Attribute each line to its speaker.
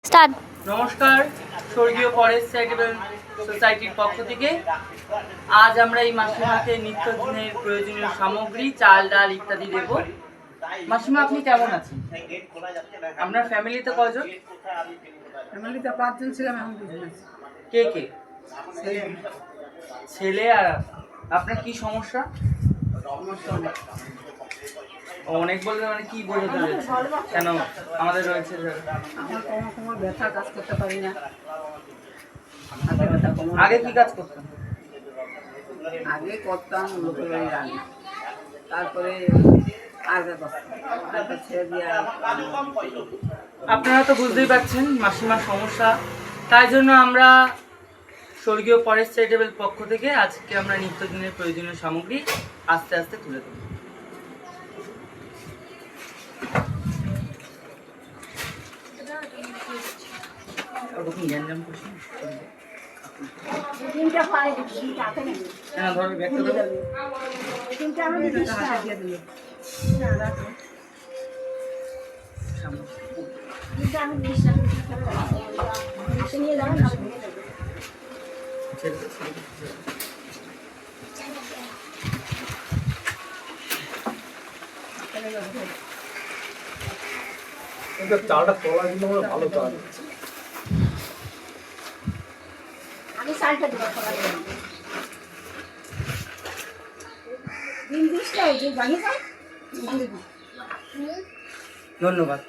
Speaker 1: Start.
Speaker 2: নমস্কার, স্বর্গীয় forest charitable সোসাইটির পক্ষ থেকে আজ আমরা এই মাসিমাকে নিত্যদিনের প্রয়োজনীয় সামগ্রী, চাল, ডাল ইত্যাদি দেব। মাসিমা, আপনি কেমন আছেন? আপনার ফ্যামিলিতে কজন?
Speaker 3: ফ্যামিলিতে 5 জন ছিলাম, এখন 2 জন আছি।
Speaker 2: কে কে? ছেলে আর আপনার কি সমস্যা? অনেক বলতে মানে কি বোঝাতে চাইছেন? কেন আমাদের রয়েছে
Speaker 3: আমার কোমর ব্যথা, কাজ করতে পারি না। হাতে ব্যথা, কোমর
Speaker 2: আগে কি কাজ করতেন?
Speaker 3: আগে করতাম লোকের বাড়ি রান্না, তারপরে আগে করতাম, তারপর ছেড়ে দিয়ে
Speaker 2: আপনারা তো বুঝতেই পারছেন মাসিমার সমস্যা। তাই জন্য আমরা স্বর্গীয় ফরেস্ট চ্যারিটেবল পক্ষ থেকে আজকে আমরা নিত্যদিনের প্রয়োজনীয় সামগ্রী আস্তে আস্তে তুলে দেব। ধরো ব্যাগটা ধরো।
Speaker 3: হাতে দিয়ে দিল।
Speaker 4: চালটা তোলা কিন্তু আমার ভালো চাল।
Speaker 5: আমি সালটা দেবো দিন 20টা এই যে বানিয়ে যাও।
Speaker 2: ধন্যবাদ।